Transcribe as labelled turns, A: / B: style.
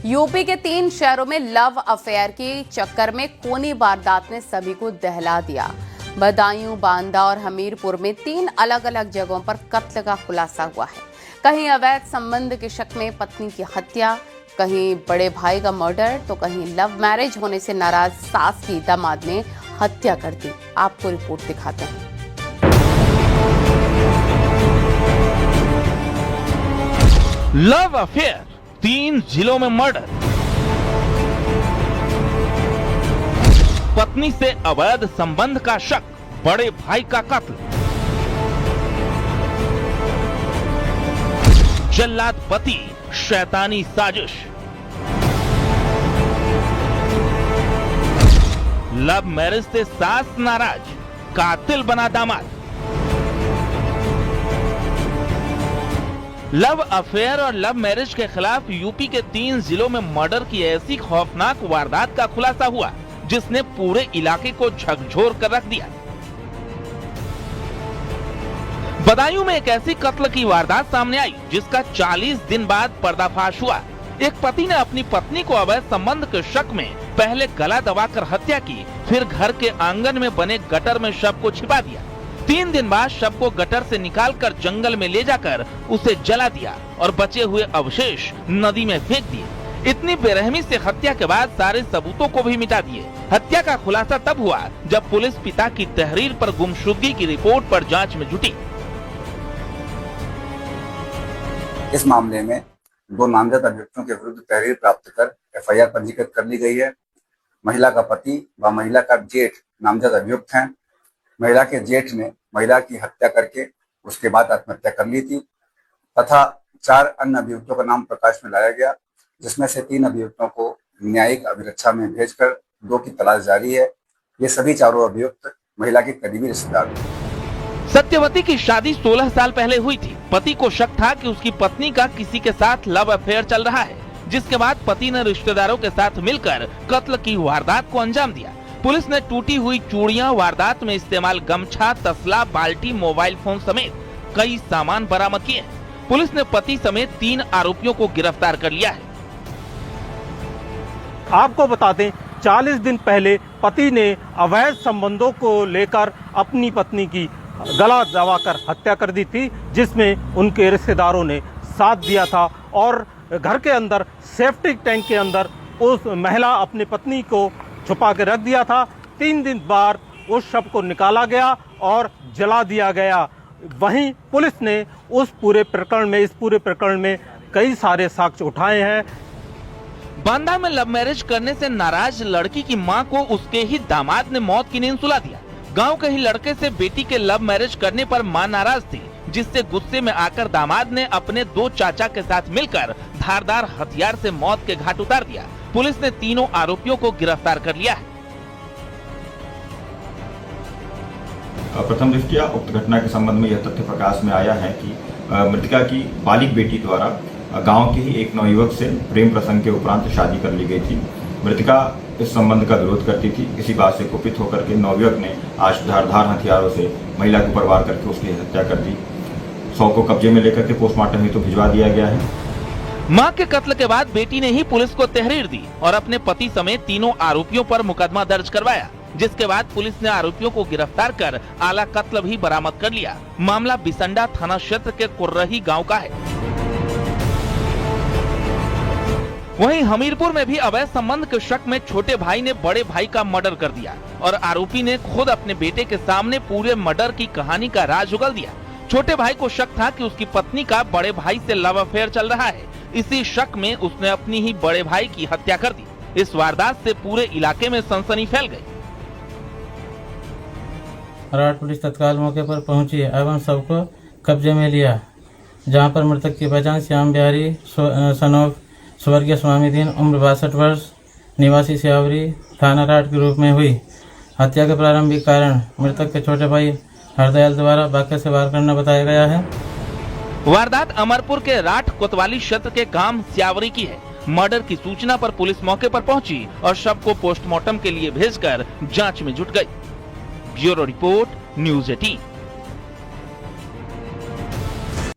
A: UP के 3 शहरों में लव अफेयर के चक्कर में खूनी वारदात ने सभी को दहला दिया। बदायूं, बांदा और हमीरपुर में 3 अलग अलग जगहों पर कत्ल का खुलासा हुआ है। कहीं अवैध संबंध के शक में पत्नी की हत्या, कहीं बड़े भाई का मर्डर, तो कहीं लव मैरिज होने से नाराज सास की दामाद ने हत्या कर दी। आपको रिपोर्ट दिखाते हैं।
B: लव अफेयर, 3 जिलों में मर्डर, पत्नी से अवैध संबंध का शक, बड़े भाई का कत्ल, जल्लाद पति, शैतानी साजिश, लव मैरिज से सास नाराज, कातिल बना दामाद। लव अफेयर और लव मैरिज के खिलाफ यूपी के 3 जिलों में मर्डर की ऐसी खौफनाक वारदात का खुलासा हुआ जिसने पूरे इलाके को झकझोर कर रख दिया। बदायूं में एक ऐसी कत्ल की वारदात सामने आई जिसका 40 दिन बाद पर्दाफाश हुआ। एक पति ने अपनी पत्नी को अवैध संबंध के शक में पहले गला दबाकर हत्या की, फिर घर के आंगन में बने गटर में शव को छिपा दिया। 3 दिन बाद शव को गटर से निकालकर जंगल में ले जाकर उसे जला दिया और बचे हुए अवशेष नदी में फेंक दिए। इतनी बेरहमी से हत्या के बाद सारे सबूतों को भी मिटा दिए। हत्या का खुलासा तब हुआ जब पुलिस पिता की तहरीर पर गुमशुदगी की रिपोर्ट पर जांच में जुटी।
C: इस मामले में 2 नामजद अभियुक्तों के विरुद्ध तहरीर प्राप्त कर एफआईआर पंजीकृत कर ली गई है। महिला का पति व महिला का जेठ नामजद अभियुक्त हैं। महिला के जेठ ने महिला की हत्या करके उसके बाद आत्महत्या कर ली थी तथा 4 अन्य अभियुक्तों का नाम प्रकाश में लाया गया, जिसमें से 3 अभियुक्तों को न्यायिक अभिरक्षा में भेजकर 2 की तलाश जारी है। ये सभी चारों अभियुक्त महिला के करीबी रिश्तेदार हैं।
B: सत्यवती की शादी 16 साल पहले हुई थी। पति को शक था कि उसकी पत्नी का किसी के साथ लव अफेयर चल रहा है, जिसके बाद पति ने रिश्तेदारों के साथ मिलकर कत्ल की वारदात को अंजाम दिया। पुलिस ने टूटी हुई चूड़ियां, वारदात में इस्तेमाल गमछा, तसला, बाल्टी, मोबाइल फोन समेत कई सामान बरामद किए। पुलिस ने पति समेत 3 आरोपियों को गिरफ्तार कर लिया है।
D: आपको बता दें, 40 दिन पहले पति ने अवैध संबंधों को लेकर अपनी पत्नी की गला दबाकर हत्या कर दी थी, जिसमें उनके रिश्तेदारों ने साथ दिया था और घर के अंदर सेफ्टी टैंक के अंदर उस महिला अपनी पत्नी को छुपा के रख दिया था। 3 दिन बाद उस शव को निकाला गया और जला दिया गया। वहीं पुलिस ने इस पूरे प्रकरण में कई सारे साक्ष्य उठाए हैं।
B: बांदा में लव मैरिज करने से नाराज लड़की की मां को उसके ही दामाद ने मौत की नींद सुला दिया। गांव के ही लड़के से बेटी के लव मैरिज करने पर मां नाराज थी, जिससे गुस्से में आकर दामाद ने अपने 2 चाचा के साथ मिलकर धारदार हथियार से मौत के घाट उतार दिया। पुलिस ने तीनों आरोपियों को गिरफ्तार कर लिया है।
E: प्रथम दृष्टया उक्त घटना के संबंध में यह तथ्य प्रकाश में आया है कि मृतका की बालिग बेटी द्वारा गांव के ही एक नवयुवक से प्रेम प्रसंग के उपरांत शादी कर ली गई थी। मृतका इस संबंध का विरोध करती थी। इसी बात से कुपित होकर के नवयुवक ने आज धारदार हथियारों से महिला को प्रहार करके उसकी हत्या कर दी। शव को कब्जे में लेकर के पोस्टमार्टम हेतु भिजवा दिया गया है।
B: मां के कत्ल के बाद बेटी ने ही पुलिस को तहरीर दी और अपने पति समेत तीनों आरोपियों पर मुकदमा दर्ज करवाया, जिसके बाद पुलिस ने आरोपियों को गिरफ्तार कर आला कत्ल भी बरामद कर लिया। मामला बिसंडा थाना क्षेत्र के कुर्रही गांव का है। वहीं हमीरपुर में भी अवैध संबंध के शक में छोटे भाई ने बड़े भाई का मर्डर कर दिया और आरोपी ने खुद अपने बेटे के सामने पूरे मर्डर की कहानी का राज उगल दिया। छोटे भाई को शक था कि उसकी पत्नी का बड़े भाई से लव अफेयर चल रहा है। इसी शक में उसने अपनी ही बड़े भाई की हत्या कर दी। इस वारदात से पूरे इलाके में सनसनी फैल गई।
F: राट पुलिस तत्काल मौके पर पहुंची एवं शव को कब्जे में लिया, जहां पर मृतक की पहचान श्याम बिहारी सन ऑफ स्वर्गीय स्वामीदीन, उम्र 62 वर्ष, निवासी सियावरी, थाना राट के रूप में हुई। हत्या के प्रारंभिक कारण मृतक के छोटे भाई हरदयाल द्वारा वाक़या से वार करना बताया गया है।
B: वारदात अमरपुर के राठ कोतवाली क्षेत्र के गांव सियावरी की है। मर्डर की सूचना पर पुलिस मौके पर पहुंची और शव को पोस्टमार्टम के लिए भेजकर जांच में जुट गई। Bureau report, news 18।